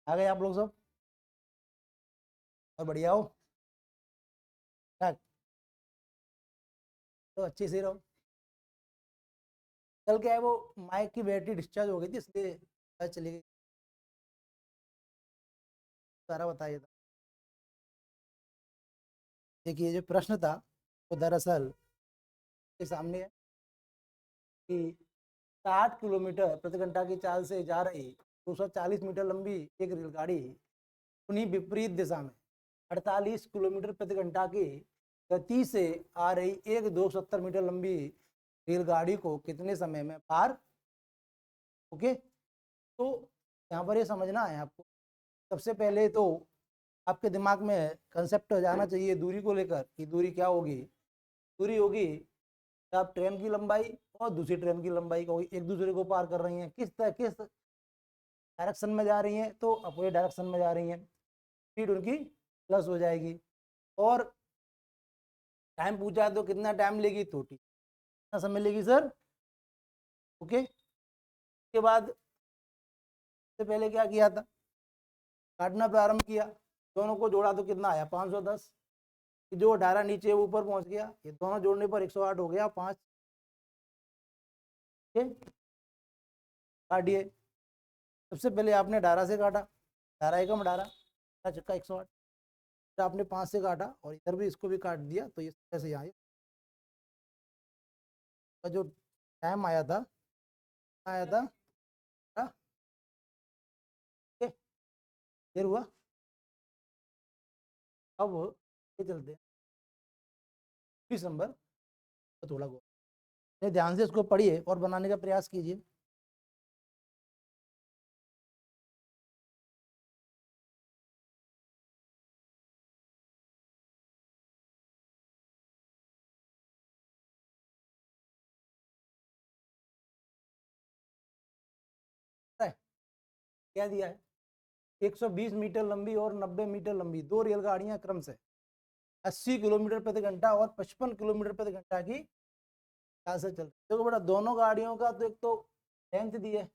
आ गए आप लोग सब और बढ़िया हो? क्या? तो अच्छे से रहो। कल क्या है वो माइक की बैटरी डिस्चार्ज हो गई थी इसलिए चली गई। सारा बताइए था। देखिए जो प्रश्न था वो दरअसल के सामने है कि 60 किलोमीटर प्रति घंटा की चाल से जा रही 240 मीटर लंबी एक रेलगाड़ी उन्हीं विपरीत दिशा में 48 किलोमीटर प्रति घंटा की गति से आ रही एक 270 मीटर लंबी रेलगाड़ी को कितने समय में पार। ओके, तो यहाँ पर ये समझना है आपको। सबसे पहले तो आपके दिमाग में कंसेप्ट हो जाना चाहिए दूरी को लेकर कि दूरी क्या होगी। दूरी होगी आप ट्रेन की लंबाई और दूसरी ट्रेन की लंबाई का एक दूसरे को पार कर रही हैं, किस डायरेक्शन में जा रही हैं, तो अपोजिट डायरेक्शन में जा रही हैं, स्पीड उनकी प्लस हो जाएगी। और टाइम पूछा है तो कितना टाइम लेगी, तो कितना समय लेगी सर। ओके, उसके बाद से पहले क्या किया था, काटना प्रारंभ किया, दोनों को जोड़ा तो कितना आया 510। जो 18 नीचे ऊपर पहुंच गया, ये दोनों जोड़ने पर 108 हो गया 5। काटिए। सबसे पहले आपने 18 से काटा, 18 एकम 18 चक्का 108। फिर आपने 5 से काटा और इधर भी इसको भी काट दिया, तो ये ऐसे यहाँ का जो टाइम आया था हाँ, देर हुआ। अब ये चलते हैं 20 नंबर, तो थोड़ा बहुत ध्यान से इसको पढ़िए और बनाने का प्रयास कीजिए। क्या दिया है, 120 मीटर लंबी और 90 मीटर लंबी दो रेलगाड़ियां क्रम से 80 किलोमीटर प्रति घंटा और 55 किलोमीटर प्रति घंटा की चाल से चल रही। देखो बेटा, दोनों गाड़ियों का तो एक तो लेंथ दी है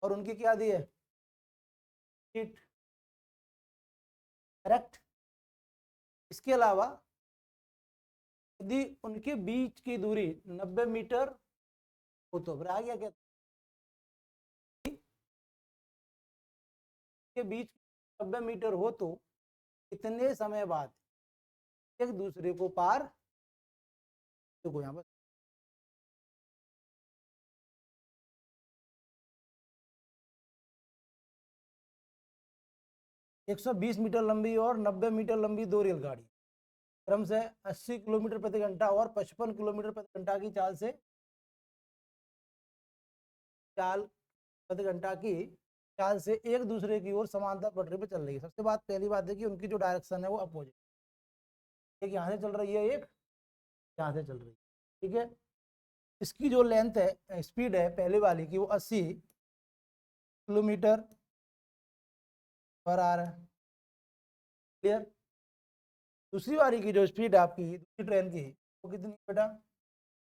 और उनकी क्या दी है, स्पीड। करेक्ट। इसके अलावा यदि उनके बीच की दूरी 90 मीटर हो तो फिर आ गया क्या, के बीच 90 मीटर हो तो कितने समय बाद एक दूसरे को पार। देखो यहाँ पर 120 मीटर लंबी और 90 मीटर लंबी दो रेलगाड़ी क्रम से 80 किलोमीटर प्रति घंटा और 55 किलोमीटर प्रति घंटा की चाल प्रति घंटा की चाल से एक दूसरे की ओर समांतर पटरी पर चल रही है। सबसे बात पहली बात है कि उनकी जो डायरेक्शन है वो अपोजिट, एक यहाँ से चल रही है, एक यहाँ से चल रही है। ठीक है, इसकी जो लेंथ है, स्पीड है पहले वाली की, वो 80 किलोमीटर पर आवर है। क्लियर। दूसरी वाली की जो स्पीड है आपकी दूसरी ट्रेन की, वो कितनी बेटा,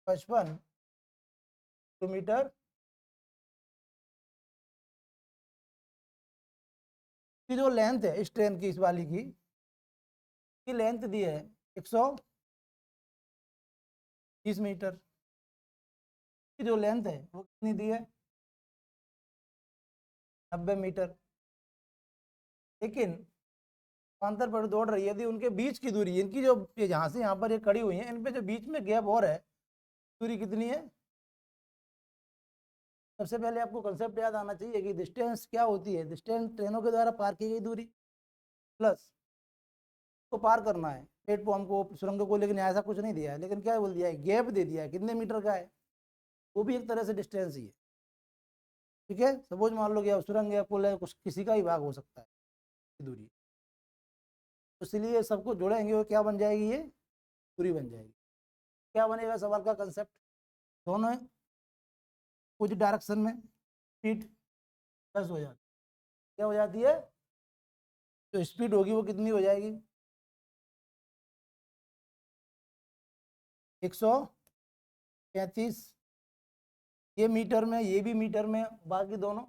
55 किलोमीटर की जो लेंथ है इस ट्रेन की, इस वाली की लेंथ दी है 120 मीटर की जो लेंथ है वो कितनी दी है, 90 मीटर। लेकिन समांतर पर दौड़ रही है, यदि उनके बीच की दूरी, इनकी जो ये जहाँ से यहाँ पर ये खड़ी हुई है, इन पे जो बीच में गैप और है, दूरी कितनी है। सबसे पहले आपको कंसेप्ट याद आना चाहिए कि डिस्टेंस क्या होती है, डिस्टेंस ट्रेनों के द्वारा पार की गई दूरी प्लस को पार करना है प्लेटफॉर्म को, सुरंग को, लेकिन ऐसा कुछ नहीं दिया है, लेकिन क्या बोल दिया है, गैप दे दिया है कितने मीटर का है, वो भी एक तरह से डिस्टेंस ही है। ठीक है, सपोज मान लो कि सुरंग है, पुल है, कुछ किसी का ही भाग हो सकता है दूरी, तो इसलिए सबको जोड़ेंगे और क्या बन जाएगी, ये दूरी बन जाएगी। क्या बनेगा सवाल का कंसेप्ट, दोनों कुछ डायरेक्शन में स्पीड प्लस हो जाती है, क्या हो जाती है, जो स्पीड होगी वो कितनी हो जाएगी, 135। ये मीटर में, ये भी मीटर में, बाकी दोनों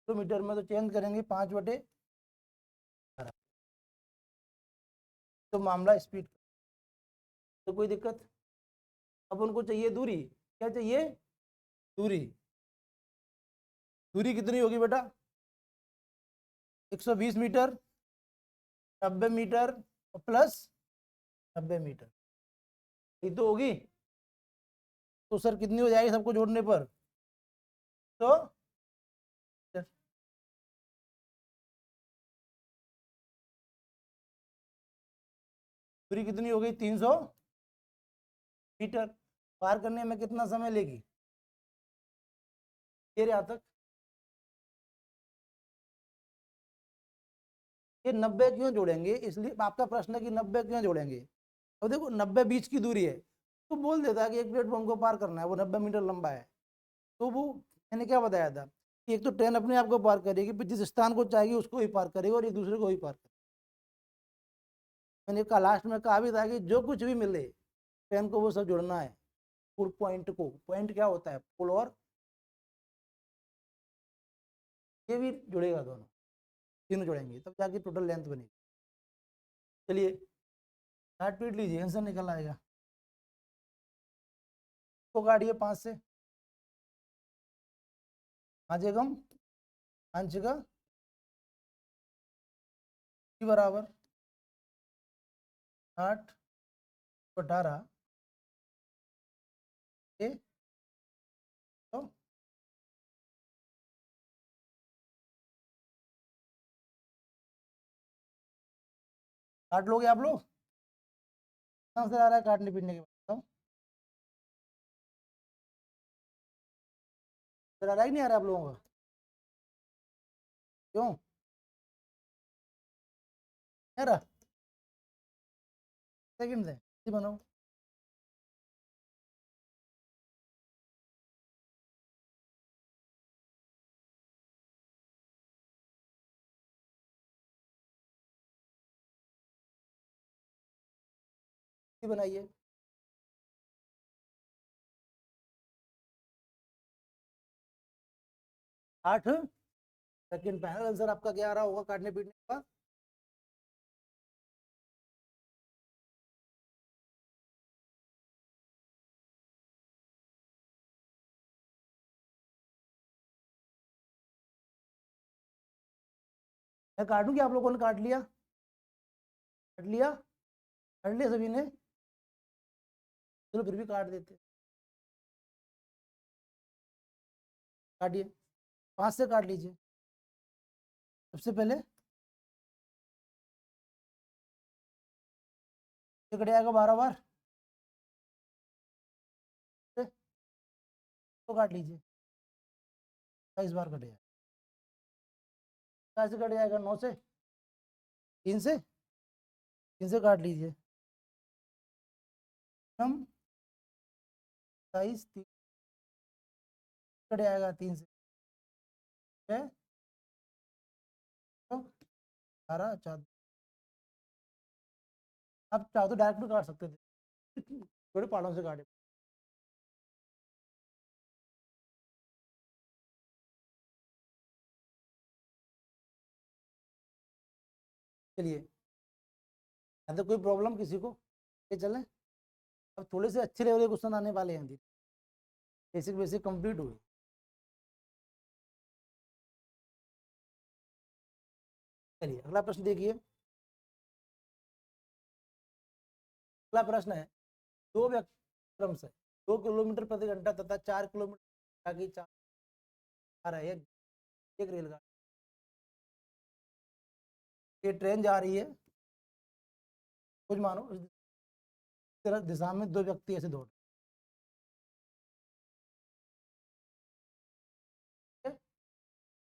किलोमीटर में तो चेंज करेंगे 5/12। तो मामला स्पीड, तो कोई दिक्कत। अब उनको चाहिए दूरी, क्या चाहिए, दूरी। दूरी कितनी होगी बेटा, 120 मीटर, 90 मीटर और प्लस 90 मीटर, ये तो होगी। तो सर कितनी हो जाएगी सबको जोड़ने पर, तो दूरी कितनी हो गई, 300 मीटर। पार करने में कितना समय लेगी, ये यहाँ तक। ये 90 क्यों जोड़ेंगे, इसलिए आपका प्रश्न है कि 90 क्यों जोड़ेंगे। अब देखो 90 बीच की दूरी है, तो बोल देता है कि एक प्लेटफॉर्म को पार करना है, वो 90 मीटर लंबा है। तो वो मैंने क्या बताया था कि एक तो ट्रेन अपने आप को पार करेगी, फिर जिस स्थान को चाहेगी उसको ही पार करेगी और एक दूसरे को ही पार करेगी। मैंने कहा लास्ट में कहा भी था कि जो कुछ भी मिले ट्रेन को वो सब जोड़ना है। पुल पॉइंट को, पॉइंट क्या होता है, पुल, और ये भी जुड़ेगा, दोनों तीनों जुड़ेंगे तब जाके टोटल लेंथ बनेगी। चलिए काट पीट लीजिए, आंसर निकल आएगा। तो काटिए 5 से, 5 एकम 5 का बराबर 8/18 तो काट लोगे आप लोग, आंसर आ रहा है काटने पीटने के बाद, आ रहा है कि नहीं आ रहा आप लोगों का, क्यों आ रहा, सेकंड से बनाओ। बनाइए, 8 सेकंड। पहला आंसर आपका क्या आ रहा होगा काटने पीटने का, मैं काटूं कि आप लोगों ने काट लिया, काट लिया, काट लिया सभी ने, चलो फिर भी काट देते, काटिए, 5 से काट लीजिए। सबसे पहले ये कट जाएगा 12 बार, तो काट लीजिए, 22 बार कटेगा। 4 से कट जाएगा, 9 से, 3 से, 3 से काट लीजिए, हम 22, 3 कट जाएगा, 3 से 6, तो 12, 4, आप चाहो तो डायरेक्ट भी काट सकते थे, थोड़े पहाड़ों से काटे। चलिए, तो कोई प्रॉब्लम किसी को, ये चलें। अब थोड़े से अच्छे लेवल के क्वेश्चन आने वाले हैं, बेसिक बेसिक कंप्लीट हुए। चलिए अगला प्रश्न देखिए। अगला प्रश्न है, दो व्यक्ति क्रम से 2 किलोमीटर प्रति घंटा तथा 4 किलोमीटर की चाल आ रहा है एक रेलगाड़ी, ये ट्रेन जा रही है, कुछ मानो इस तरह दिशा में दो व्यक्ति ऐसे दौड़ रहे हैं,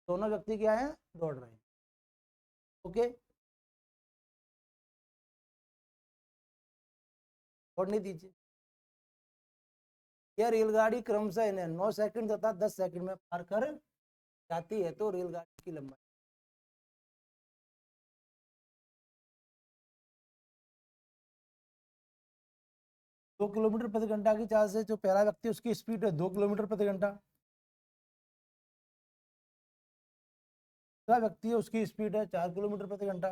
दोनों व्यक्ति क्या है, दौड़ रहे हैं, ओके, दौड़ने दीजिए। यह रेलगाड़ी क्रमशः इन्हें 9 सेकंड तथा 10 सेकंड में पार कर जाती है, तो रेलगाड़ी की लंबाई, 2 किलोमीटर प्रति घंटा की चाल से जो पहला व्यक्ति उसकी स्पीड है 2 किलोमीटर प्रति घंटा, दूसरा व्यक्ति है, उसकी स्पीड है 4 किलोमीटर प्रति घंटा।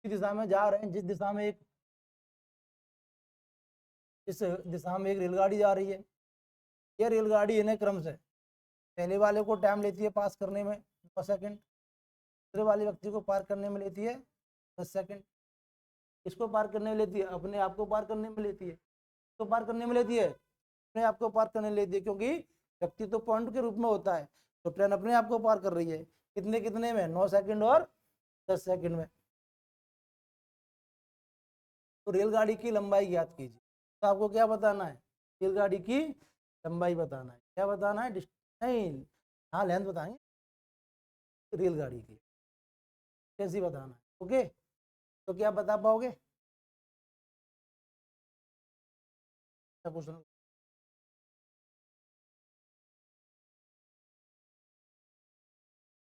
इस दिशा में जा रहे हैं, जिस दिशा में एक इस दिशा में एक रेलगाड़ी जा रही है। ये रेलगाड़ी इन्हें क्रम से पहले वाले को टाइम लेती है पास करने में 9 सेकंड, दूसरे वाले व्यक्ति को पार करने में लेती है 10 सेकंड, इसको पार करने में लेती है, अपने आप को पार करने में लेती है, इसको पार करने में लेती है, अपने आप को पार करने में लेती है, क्योंकि व्यक्ति तो पॉइंट के रूप में होता है। तो ट्रेन अपने आप को पार कर रही है कितने कितने में, 9 सेकंड और 10 सेकंड में। तो रेलगाड़ी की लंबाई ज्ञात कीजिए। तो आपको क्या बताना है, रेलगाड़ी की लंबाई बताना है। क्या बताना है, नहीं, हाँ लेंथ बताएंगे, रेलगाड़ी की कैसी बताना है। ओके, तो क्या बता पाओगे क्वेश्चन?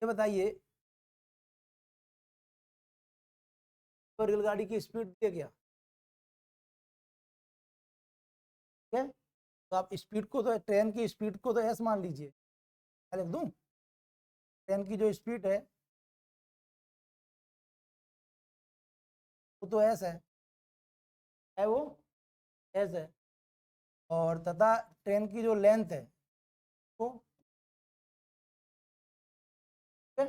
ये बताइए, तो रेलगाड़ी की स्पीड है क्या? ठीक है, तो आप स्पीड को, तो ट्रेन की स्पीड को तो एस मान लीजिए। क्या लिख दूं, ट्रेन की जो स्पीड है वो तो है वो एस है। और तथा ट्रेन की जो लेंथ है वो, ठीक है,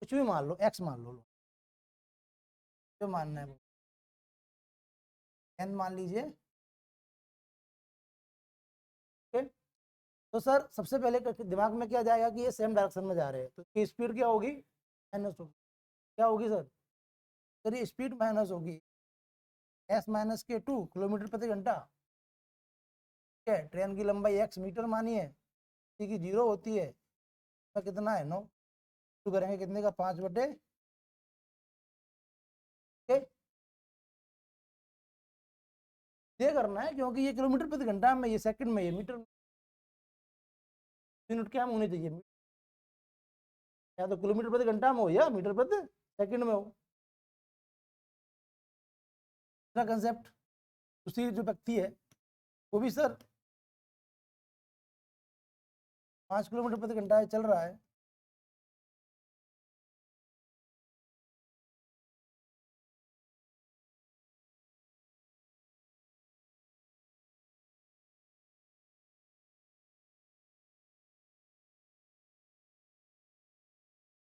कुछ भी मान लो, एक्स मान लो, जो मानना है वो लेंथ मान लीजिए। ठीक है, तो सर सबसे पहले दिमाग में क्या जाएगा कि ये सेम डायरेक्शन में जा रहे हैं, तो इसकी स्पीड क्या होगी, माइनस होगी। क्या होगी सर? सर ये स्पीड माइनस होगी -2 किलोमीटर प्रति घंटा। ठीक है, ट्रेन की लंबाई एक्स मीटर मानी है, की 0 होती है, तो कितना है 9, तो करेंगे कितने का, 5/, ये करना है, क्योंकि ये किलोमीटर प्रति घंटा में, ये सेकंड में, ये मीटर, यूनिट क्या होने चाहिए, या तो किलोमीटर प्रति घंटा में हो या मीटर प्रति सेकंड में हो। दूसरा कंसेप्ट, दूसरी जो व्यक्ति है वो भी सर 5 किलोमीटर प्रति घंटा चल रहा है।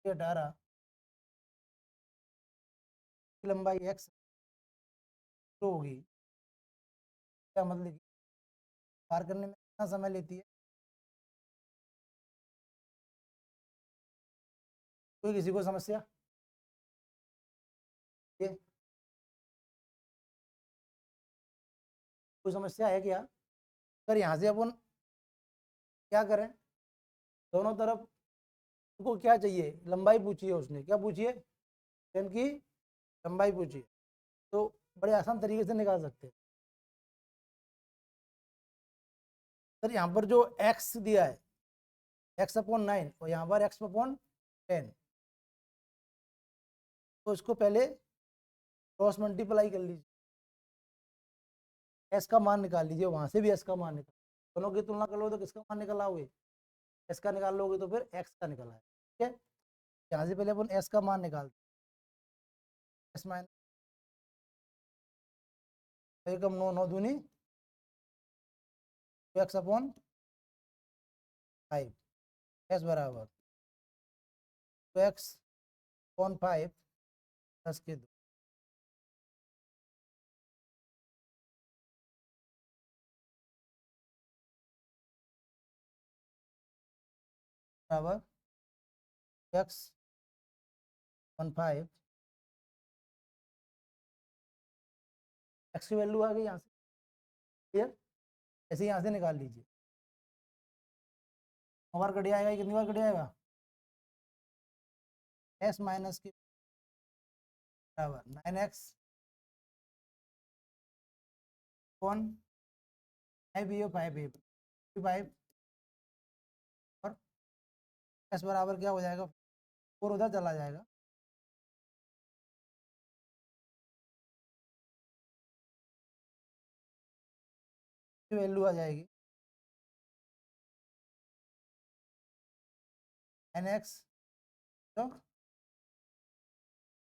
ये 18 की लंबाई एक्स तो होगी, क्या मतलब कि पार करने में कितना समय लेती है? कोई किसी को समस्या, ये कोई समस्या है क्या? सर यहाँ से अपन क्या करें, दोनों तरफ उनको क्या चाहिए, लंबाई पूछी है उसने, क्या पूछी है, ट्रेन की लंबाई पूछी है, तो बड़े आसान तरीके से निकाल सकते हैं। सर यहाँ पर जो एक्स दिया है x/9 और यहाँ पर x/10, तो इसको पहले क्रॉस मल्टीप्लाई कर लीजिए, एस का मान निकाल लीजिए, वहां से भी एस का मान निकाल, दोनों की तुलना कर लो तो किसका मान निकल आओगे, एस का निकाल लोगे तो फिर एक्स का निकल आए। ठीक है, यहाँ से पहले अपन एस का मान निकालते हैं, एस माइनस, एकम 9, 9 दूनी x/5, एस बराबर तो x/5 10 के 2 बराबर x/5, एक्स की वैल्यू आ गई यहाँ से, क्लियर, ऐसे यहाँ से निकाल लीजिए। 9 बार कट जाएगा, कितनी बार कट जाएगा, एस माइनस के बराबर 9x/5 और एस बराबर क्या हो जाएगा, 4 उधर चला जाएगा, की वैल्यू आ जाएगी NX। तो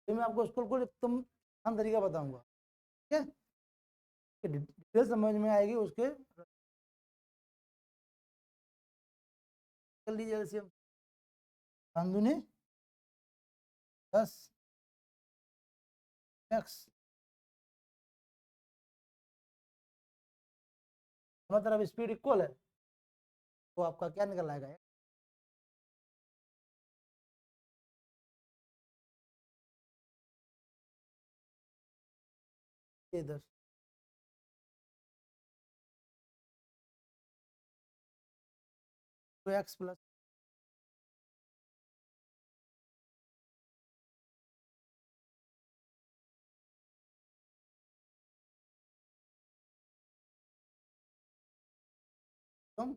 मैं आपको उसको बिल्कुल एकदम आसान तरीका बताऊंगा, ठीक है, डिटेल समझ में आएगी उसके। कर लीजिए एलसीएम, 5 दूनी 10 x, दोनों तरफ स्पीड इक्वल है, तो आपका क्या निकल आएगा, ये 10 तो x प्लस तुम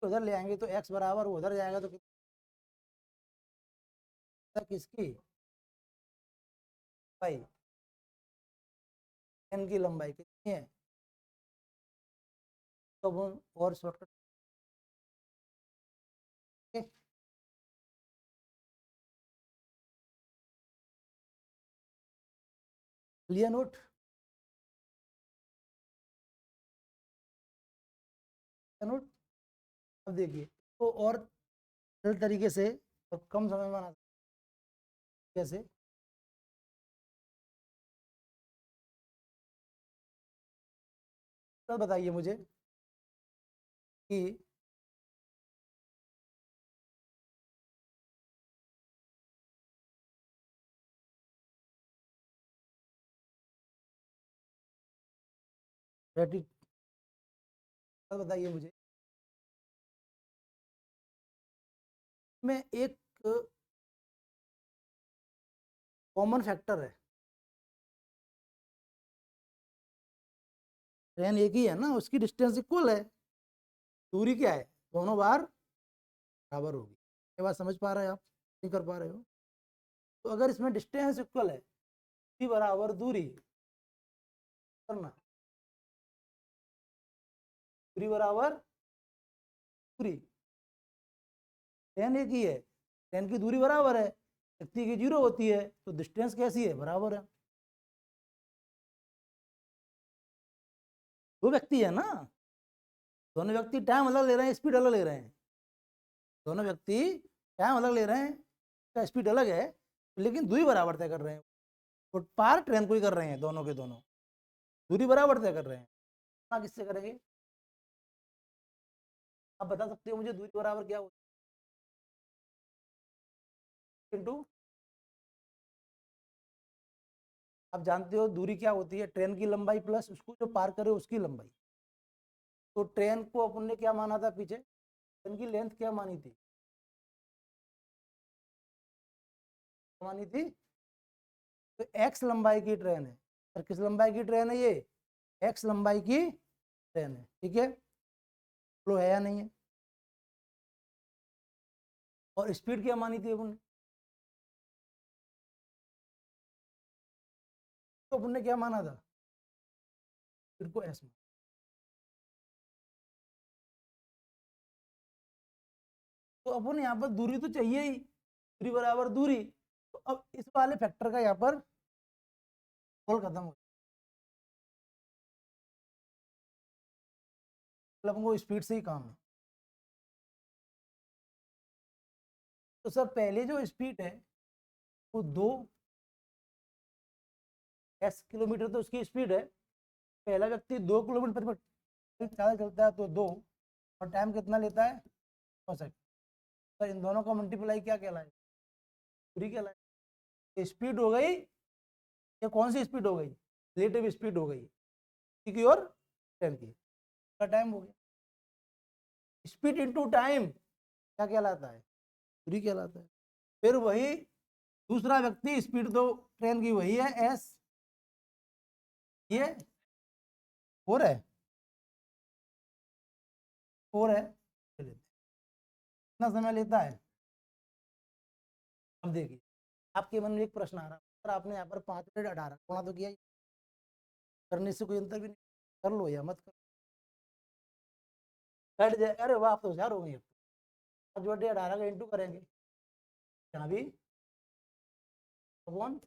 उधर ले आएंगे तो x बराबर उधर जाएगा तो किसकी भाई n की लंबाई कितनी है, तो वो और शॉर्टकट लिया नोट, नोट। अब देखिए तो और सरल तरीके से और कम समय में बना, कैसे, तो बताइए मुझे कि रेटिट, बताइए मुझे में एक कॉमन फैक्टर है, ट्रेन एक ही है ना, उसकी डिस्टेंस इक्वल है, दूरी क्या है, दोनों बार बराबर होगी। ये बात समझ पा रहे हैं आप, नहीं कर पा रहे हो, तो अगर इसमें डिस्टेंस इक्वल है, दूरी बराबर दूरी करना, दूरी बराबर दूरी, ट्रेन एक ही है, ट्रेन की दूरी बराबर है, व्यक्ति की 0 होती है, तो डिस्टेंस कैसी है, बराबर है। दो व्यक्ति है ना, दोनों व्यक्ति टाइम अलग ले रहे हैं, स्पीड अलग ले रहे हैं, दोनों व्यक्ति टाइम अलग ले रहे हैं, का स्पीड अलग है, लेकिन दूरी बराबर तय कर रहे हैं, तो पार ट्रेन को ही कर रहे हैं, दोनों के दोनों दूरी बराबर तय कर रहे हैं। ना किससे करेंगे, आप बता सकते हो मुझे दूरी बराबर क्या होती है, इंटू, आप जानते हो दूरी क्या होती है, ट्रेन की लंबाई प्लस उसको जो पार करे उसकी लंबाई। तो ट्रेन को अपन ने क्या माना था पीछे, ट्रेन की लेंथ क्या मानी थी, मानी थी, तो एक्स लंबाई की ट्रेन है, और किस लंबाई की ट्रेन है ये, एक्स लंबाई की ट्रेन है, ठीक है, फ्लो है या नहीं है। और स्पीड क्या मानी थी अपन, तो अपन ने क्या माना था, स्पीड को एस, तो अपन यहाँ पर दूरी तो चाहिए ही, दूरी बराबर दूरी, तो अब इस वाले फैक्टर का यहाँ पर रोल खत्म हो, मतलब हमको स्पीड से ही काम है। तो सर पहले जो स्पीड है वो 2 किलोमीटर तो उसकी स्पीड है, पहला व्यक्ति 2 किलोमीटर प्रति घंटा चलता है, तो 2, और टाइम कितना लेता है, 9 सेकंड, तो इन दोनों का मल्टीप्लाई क्या कहलाए, दूरी कहलाए। स्पीड हो गई, ये कौन सी स्पीड हो गई, रिलेटिव स्पीड हो गई की और ट्रेन की, का टाइम हो गया, स्पीड इनटू टाइम क्या कहलाता है, दूरी कहलाता है। फिर वही दूसरा व्यक्ति, स्पीड तो ट्रेन की वही है एस, ये 4 है, 4 है, ले लेते हैं। कितना समय लेता है? अब देखिए आपके मन में एक प्रश्न आ रहा है, सर आपने यहाँ पर 5/18 गुणा तो किया ही, करने से कोई अंतर भी नहीं, कर लो या मत करो, कट जाए। अरे वाह, आप तो होशियार हो गई। 5/18 का इंटू करेंगे, यहाँ भी अपॉन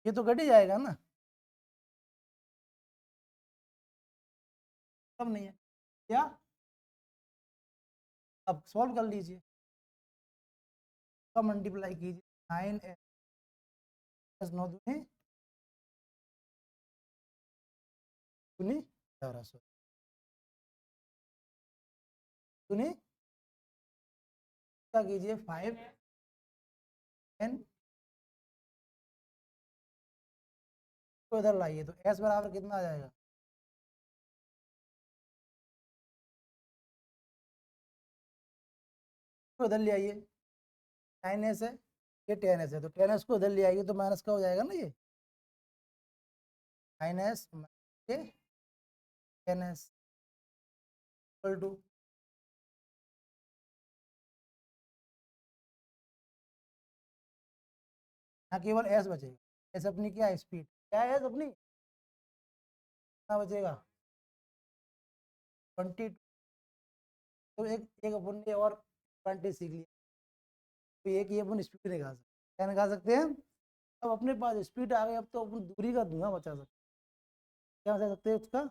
ये तो कट ही जाएगा ना, तब नहीं है क्या? अब सॉल्व कर लीजिए, अब मल्टीप्लाई कीजिए, 9 9 दूनी दूनी 1100 दूनी क्या कीजिए 5 10 को इधर लाइए तो एस बराबर कितना आ जाएगा? तो इधर ले आइए, 9s है, ये 10s है, तो 10s को इधर ले आइए तो माइनस का हो जाएगा ना, ये 9s ये 10s इक्वल टू, यहाँ केवल एस बचेगा, एस अपनी क्या है? स्पीड। क्या है एस अपनी? कितना बचेगा? 20। तो एक एक अपन ने और 20 सीख लिया, तो एक ही अपन स्पीड निकाल सकते हैं। क्या निकाल सकते हैं? अब अपने पास स्पीड आ गई, अब तो अपन दूरी का धुआं बचा सकते हैं। क्या बचा सकते हैं उसका?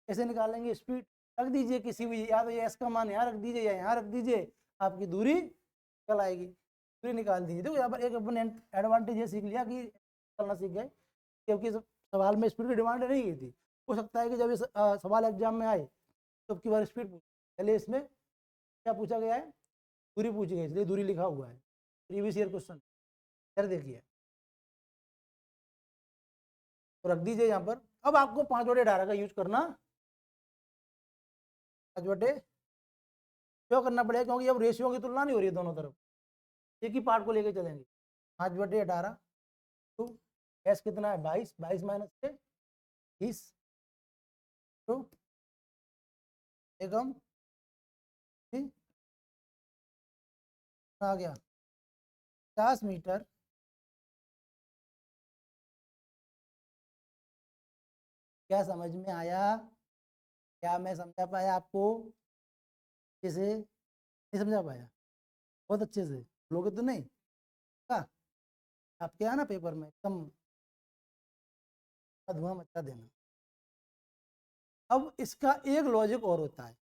कैसे निकालेंगे स्पीड? रख दीजिए किसी भी, या तो ये एस का मान यहाँ रख दीजिए या यहाँ रख दीजिए, आपकी दूरी निकल आएगी, दूरी निकाल दीजिए। देखो यहाँ पर एक अपन एडवांटेज ये सीख लिया कि चलना सीख गए, क्योंकि सवाल में स्पीड की डिमांड नहीं की थी। हो सकता है कि जब ये सवाल एग्जाम में आए तो अब की बार स्पीड पूछ, पहले इसमें क्या पूछा गया है? दूरी पूछी गई, इसलिए दूरी लिखा हुआ है, प्रीवियस ईयर क्वेश्चन। फिर देखिए तो रख दीजिए यहाँ पर। अब आपको 5/18 का यूज करना, 5/, क्यों करना पड़ेगा? क्योंकि अब रेशियो की तुलना नहीं हो रही है दोनों तरफ, एक ही पार्ट को लेके चलेंगे। 5/18 टू एस कितना है? 22, 22 माइनस से 20 टू एकम आ गया 50 मीटर। क्या समझ में आया? क्या मैं समझा पाया आपको? अच्छे से नहीं समझा पाया? बहुत अच्छे से लोगे तो नहीं का? आपके यहाँ ना पेपर में एकदम धुआं मचा देना। अब इसका एक लॉजिक और होता है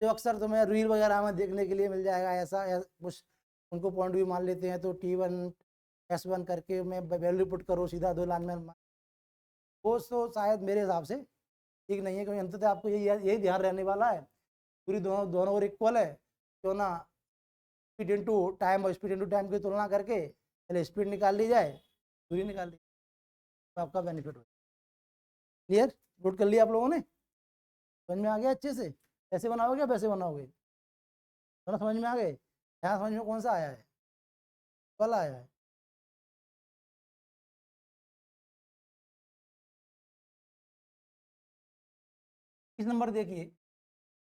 जो अक्सर तुम्हें रील वगैरह में देखने के लिए मिल जाएगा, ऐसा कुछ उनको पॉइंट भी मान लेते हैं, तो T1 S1 करके मैं वैल्यू पुट करो सीधा 2 लाइन में। वो तो शायद मेरे हिसाब से ठीक नहीं है, क्योंकि अंततः आपको यही ध्यान रहने वाला है, पूरी दोनों दोनों और इक्वल है, क्यों ना स्पीड इंटू टाइम और स्पीड इंटू टाइम की तुलना करके पहले स्पीड निकाल ली जाए, दूरी निकाल ली, तो आपका बेनिफिट हो। क्लियर? नोट कर लिया आप लोगों ने? समझ में आ गया अच्छे से? ऐसे बनाओगे या वैसे बनाओगे? दोनों समझ में आ गए? यहाँ समझ में कौन सा आया है? वाला आया है? इस नंबर देखिए,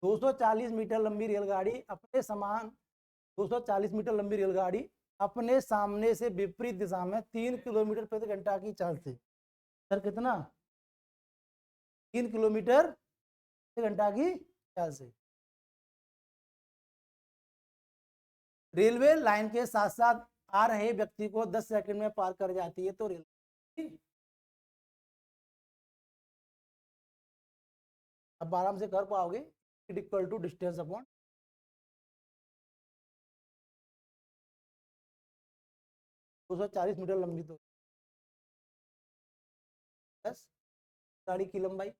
240 मीटर लंबी रेलगाड़ी अपने समान 240 मीटर लंबी रेलगाड़ी अपने सामने से विपरीत दिशा में 3 किलोमीटर प्रति घंटा की चाल से, सर कितना? 3 किलोमीटर प्रति घंटा की चाल से रेलवे लाइन के साथ साथ आ रहे व्यक्ति को 10 सेकंड में पार कर जाती है, तो रेल अब आराम से कर पाओगे। Equal to distance upon 240 meter लंबी, तो 10 गाड़ी की लंबाई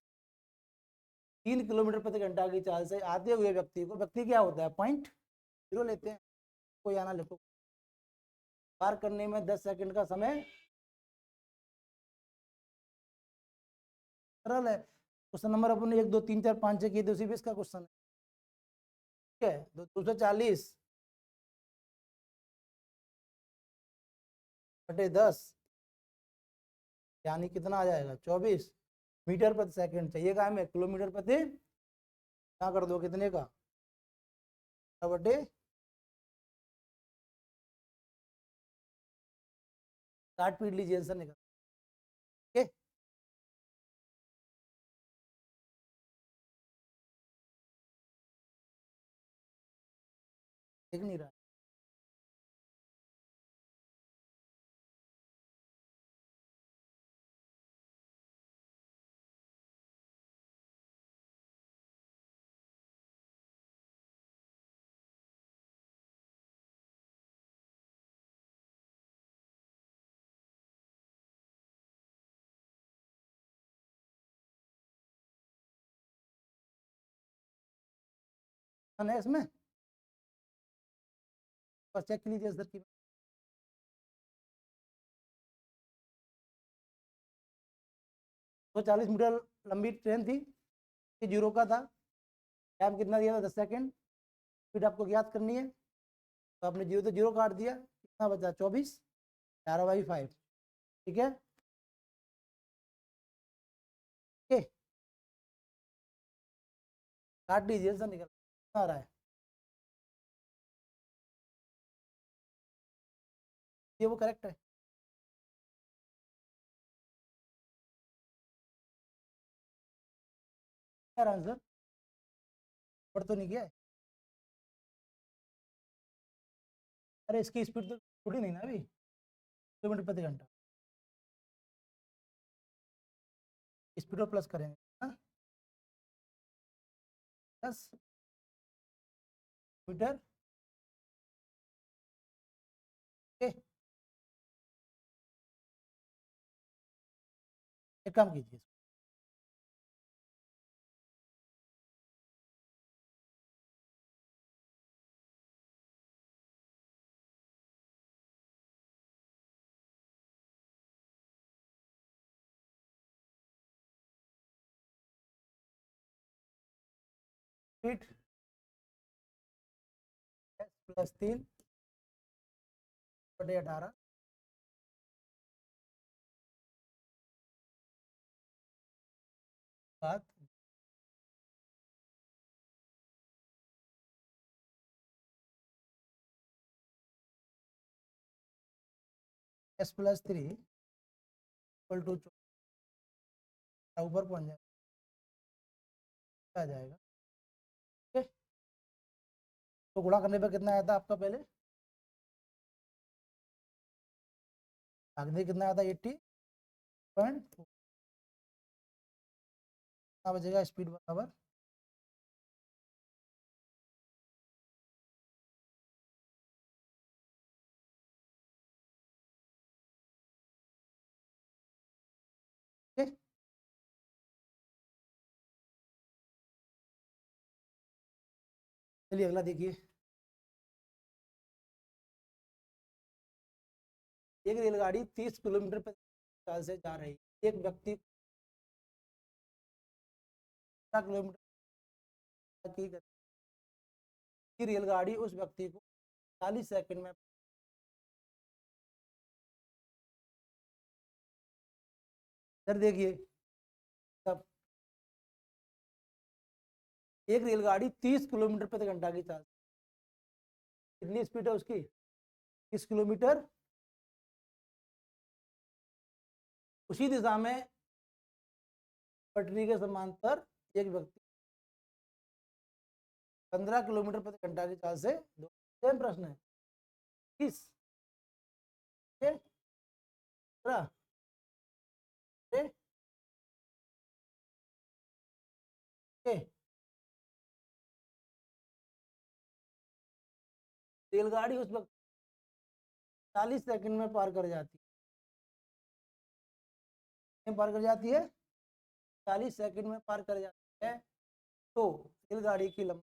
3 किलोमीटर प्रति घंटा की चाल से आते हुए व्यक्ति को, व्यक्ति क्या होता है? 0.0 लेते हैं, कोई आना लिखो, पार करने में 10 सेकंड का समय। सरल है। क्वेश्चन नंबर अपन ने 1 2 3 4 5 6 किए थे, उसी पे इसका क्वेश्चन है। ठीक है, तो 240 बटे 10 यानी कितना आ जाएगा 24 मीटर प्रति सेकंड। चाहिए का हमें किलोमीटर प्रति, क्या कर दो कितने का बटे 60 पीट लीजिए आंसर निकल। ठीक है, दिख नहीं रहा है इसमें, बस चेक कीजिए सर की। 140 मीटर लंबी ट्रेन थी, ये जीरो का था, टाइम कितना दिया था 10 सेकेंड, स्पीड आपको याद करनी है, तो आपने जीरो तो जीरो काट दिया, कितना बचा 24, 11/5। ठीक है, ओके काट लीजिए सर निकल आ रहा है, ये वो करेक्ट है। क्या आंसर पढ़ तो नहीं किया है? अरे इसकी स्पीड तो छूटी नहीं ना अभी, किलोमीटर प्रति घंटा, स्पीड और प्लस करेंगे हाँ? 10 मीटर। ओके, एक काम कीजिए, स्पीड +3 बटे 18 बात S+3 इक्वल टू ऊपर पहुंच जाएगा, आ जाएगा। ठीक है, तो गुणा करने पर कितना आया था आपका पहले, भागने कितना आया था 80.4, कितना बचेगा स्पीड बराबर ठीक है। चलिए अगला देखिए, एक रेलगाड़ी 30 किलोमीटर प्रति चाल से जा रही है, एक व्यक्ति 50 किलोमीटर की गति की रेलगाड़ी उस व्यक्ति को 40 सेकंड में, इधर देखिए तब, एक रेलगाड़ी 30 किलोमीटर प्रति घंटा की चाल, कितनी स्पीड है उसकी 30 किलोमीटर, उसी दिशा में पटरी के समांतर एक व्यक्ति 15 किलोमीटर प्रति घंटा की चाल से सेम प्रश्न है, किस के? रेलगाड़ी उस वक्त 40 सेकंड में पार कर जाती है, पार कर जाती है, 40 सेकंड में पार कर जाती है, तो रेलगाड़ी की लंबाई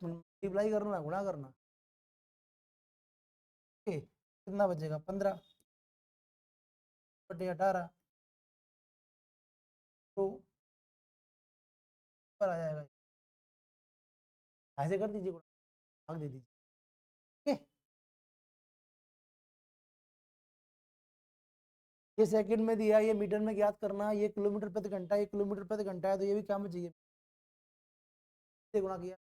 मल्टीप्लाई करना गुणा करना, कितना बचेगा 15/18, तो ऊपर आ जाएगा, ऐसे कर दीजिए, भाग दे दीजिए। ठीक है, ये सेकंड में दिया, ये मीटर में ज्ञात करना, ये किलोमीटर प्रति घंटा, ये किलोमीटर प्रति घंटा है, तो ये भी क्या में चाहिए, से गुणा किया,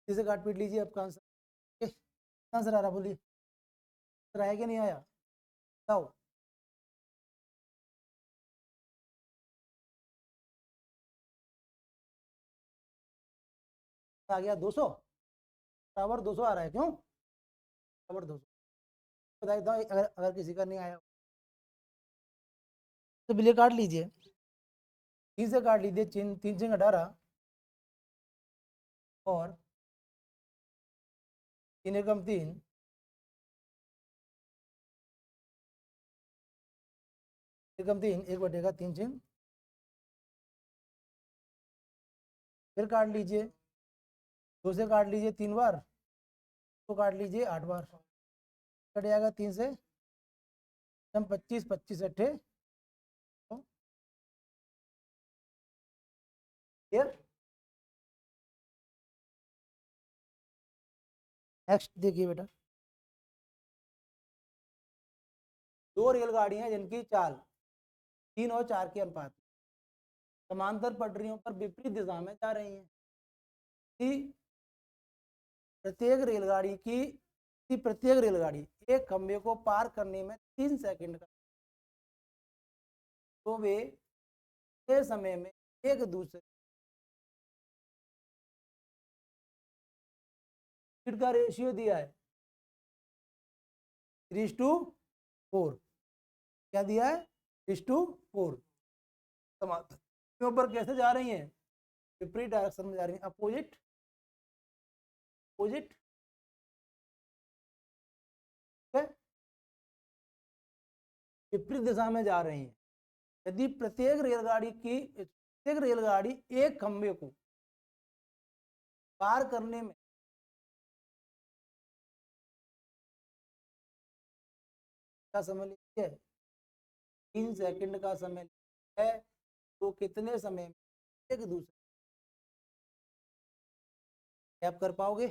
इसे काट पीट लीजिए, आपका आंसर आंसर आ रहा, बोलिए आंसर आया कि नहीं आया, बताओ। आ गया 200, बराबर 200 आ रहा है, क्यों बराबर 200, बता देता हूँ, अगर अगर किसी का नहीं आया तो बिल्ली काट लीजिए, 3 से काट लीजिए, 3 18, और 3 एकम 3, एकम 3, 1/का 3 चिन्ह, फिर काट लीजिए, 2 से काट लीजिए 3 बार, तो काट लीजिए 8 बार, कट जाएगा 3 से, 25, 25 अट्ठे, क्लियर। नेक्स्ट देखिए बेटा, दो रेलगाड़ियां जिनकी चाल 3 और 4 के अनुपात समांतर पटरियों पर विपरीत दिशा में जा रही हैं, कि प्रत्येक रेलगाड़ी एक खंभे को पार करने में 3 सेकंड का, तो वे के समय में एक दूसरे स्पीड का रेशियो दिया है 3:4, क्या दिया है 3:4, समांतर पर कैसे जा रही हैं, विपरीत डायरेक्शन में जा रही हैं, अपोजिट अपोजिट, विपरीत दिशा में जा रही हैं, यदि प्रत्येक रेलगाड़ी एक खंभे को पार करने में का समय लेती है, 3 सेकंड का समय है, तो कितने समय में एक दूसरे आप कर पाओगे,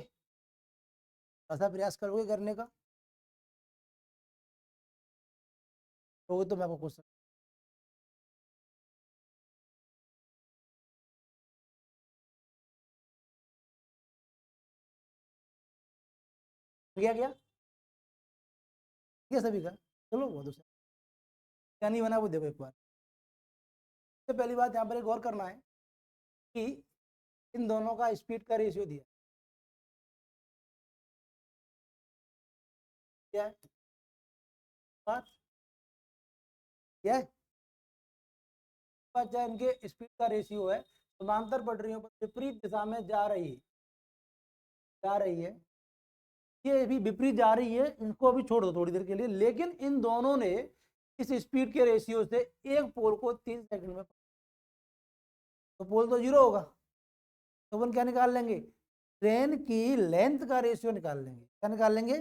ऐसा प्रयास करोगे करने का, तो मैं आपको क्वेश्चन गया क्या, सभी का, चलो वो दूसरा क्या नहीं बना वो देखो एक बार। सबसे पहली बात यहाँ पर एक और करना है कि इन दोनों का स्पीड का रेशियो दिया, क्या है बात, क्या है चाहे इनके स्पीड का रेशियो है, समांतर पटरियों पर विपरीत दिशा में जा रही है, ये भी विपरीत जा रही है, इनको अभी छोड़ दो थोड़ी देर के लिए, लेकिन इन दोनों ने इस स्पीड के रेशियो से एक पोल को 3 सेकंड में, तो पोल तो 0 होगा, तो अपन क्या निकाल लेंगे, ट्रेन की लेंथ का रेशियो निकाल लेंगे, क्या निकाल लेंगे,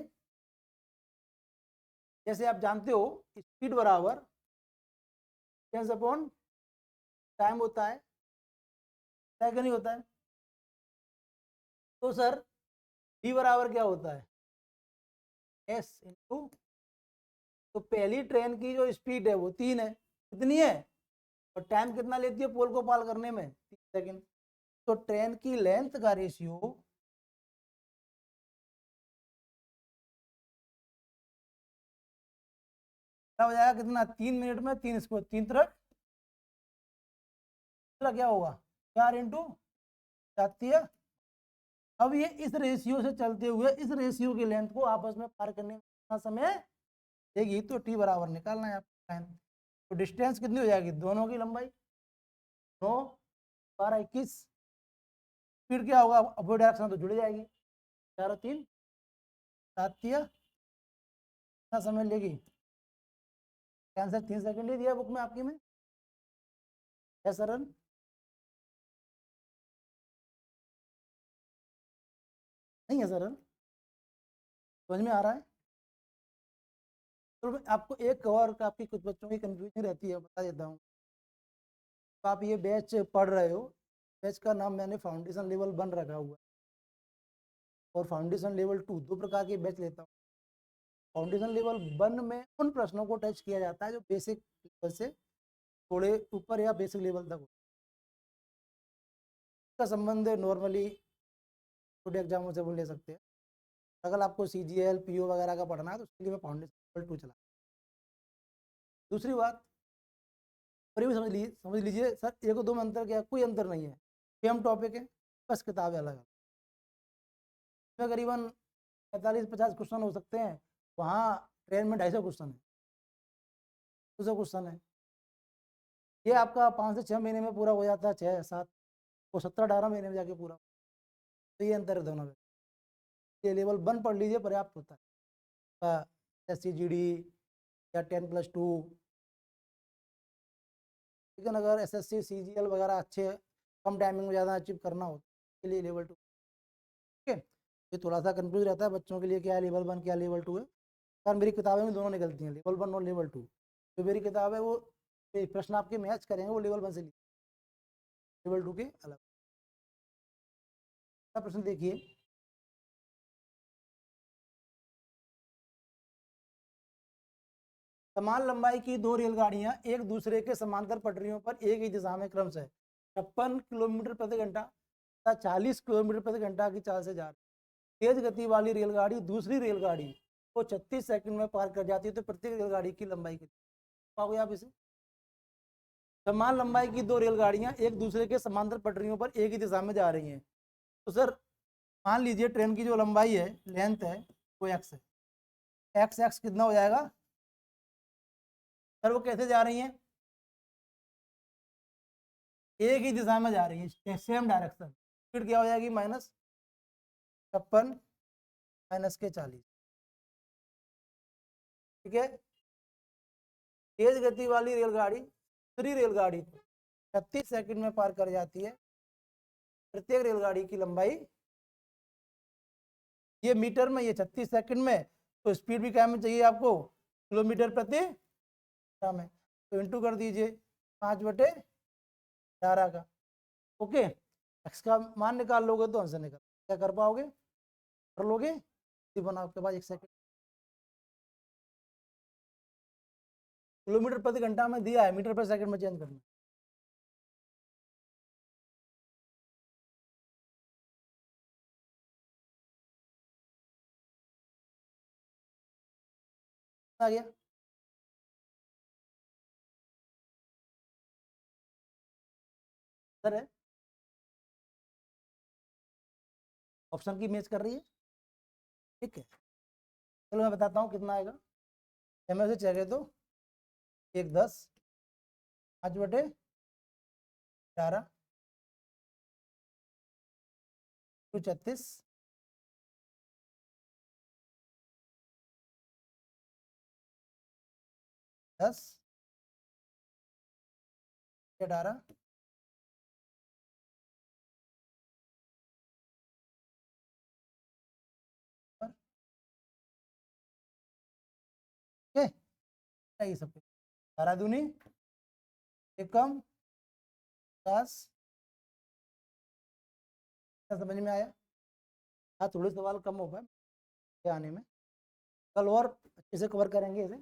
जैसे आप जानते हो स्पीड बराबर डिस्टेंस अपॉन टाइम होता है कि नहीं होता है, तो सर v बराबर क्या होता है, s इंटू, तो पहली ट्रेन की जो स्पीड है वो 3 है, कितनी है, और टाइम कितना लेती है पोल को पार करने में 3 सेकंड, तो ट्रेन की लेंथ का रेशियो क्या हो जाएगा, कितना 3 मिनट में 3 स्क्वायर 3 तरह क्या होगा 4 इंटू 7। अब ये इस रेशियो से चलते हुए इस रेशियो की लेंथ को आपस में पार करने में कितना समय देगी, तो टी बराबर निकालना है आपको टाइम, तो डिस्टेंस कितनी हो जाएगी, दोनों की लंबाई 9 12 21, स्पीड क्या होगा अपोजिट डायरेक्शन तो जुड़ जाएगी, 4 और 3 7, कितना समय लेगी, आंसर 3 सेकंड ही दिया बुक में आपकी में, है सरल, नहीं है सरल, समझ में आ रहा है, तो मैं आपको एक और आपकी कुछ बच्चों की कंफ्यूजन रहती है बता देता हूँ, तो आप ये बैच पढ़ रहे हो, बैच का नाम मैंने फाउंडेशन लेवल 1 रखा हुआ है और फाउंडेशन लेवल 2, दो प्रकार के बैच लेता हूँ। फाउंडेशन लेवल 1 में उन प्रश्नों को टच किया जाता है जो बेसिक लेवल से थोड़े ऊपर या बेसिक लेवल तक हो। इसका संबंध नॉर्मली छोटे एग्जामों से वो ले सकते हैं। अगर आपको CGL PO वगैरह का पढ़ना है तो उसके लिए मैं फाउंडेशन लेवल 2 चला। दूसरी बात, और ये भी समझ लीजिए सर एक और दो में अंतर क्या है, कोई अंतर नहीं है, सेम टॉपिक है, बस किताबें अलग अलग। इसमें करीबन 45-50 क्वेश्चन हो सकते हैं, वहाँ ट्रेन में 250 क्वेश्चन है, 200 क्वेश्चन है। ये आपका 5 से 6 महीने में पूरा हो जाता है, 6-7 वो 17-18 महीने में जाके पूरा। तो ये अंतर है दोनों में। ये लेवल 1 पढ़ लीजिए, पर्याप्त होता है। SCGD या 10+2, लेकिन अगर SSC CGL वगैरह अच्छे कम टाइमिंग में ज़्यादा अचीव करना हो के लिए लेवल 2। ठीक है, ये थोड़ा सा कंफ्यूज रहता है बच्चों के लिए, क्या है लेवल 1 क्या लेवल 2 है। यार मेरी किताबें में दोनों निकलती हैं, लेवल 1 और लेवल 2। जो मेरी किताब है वो प्रश्न आपके मैच करेंगे, वो लेवल 1 से लेवल 2 के अलग। प्रश्न देखिए, समान लंबाई की दो रेलगाड़ियां एक दूसरे के समांतर पटरियों पर एक ही दिशा में क्रमशः 56 किलोमीटर प्रति घंटा तथा 40 किलोमीटर प्रति घंटा की चाल से जा रही। तेज गति वाली रेलगाड़ी दूसरी रेलगाड़ी को 36 सेकंड में पार कर जाती है, तो प्रत्येक रेलगाड़ी की लंबाई कितनी पाओगे आप इसे। समान लंबाई की दो रेलगाड़ियां एक दूसरे के समांतर पटरियों पर एक ही दिशा में जा रही हैं। तो सर मान लीजिए ट्रेन की जो लंबाई है, लेंथ है, वो एक्स है। एक्स एक्स कितना हो जाएगा सर, वो कैसे जा रही हैं, एक ही दिशा में जा रही है, सेम डायरेक्शन। स्पीड क्या हो जाएगी, -56 -40। ठीक है, तेज गति वाली रेलगाड़ी दूसरी रेलगाड़ी को 36 सेकंड में पार कर जाती है, प्रत्येक रेलगाड़ी की लंबाई, ये मीटर में, ये 36 सेकंड में, तो स्पीड भी क्या में चाहिए आपको, किलोमीटर प्रति घंटा में। तो इंटू कर दीजिए 5/11 का। ओके, एक्स का मान निकाल लोगे तो आंसर निकल, क्या कर पाओगे, कर लोगे। बनाओ के बाद 1 सेकंड, किलोमीटर प्रति घंटा में दिया है, मीटर पर सेकंड में चेंज करना। आ गया, सर है ऑप्शन की मैच कर रही है। ठीक है, चलो मैं बताता हूँ कितना आएगा। एम से चाहिए तो 1 10 5/11 2 36 10 18। ये सब 12 दूनी एकम 10। समझ में आया। हाँ, थोड़े सवाल कम हो पाए आने में, कल और अच्छे से कवर करेंगे इसे।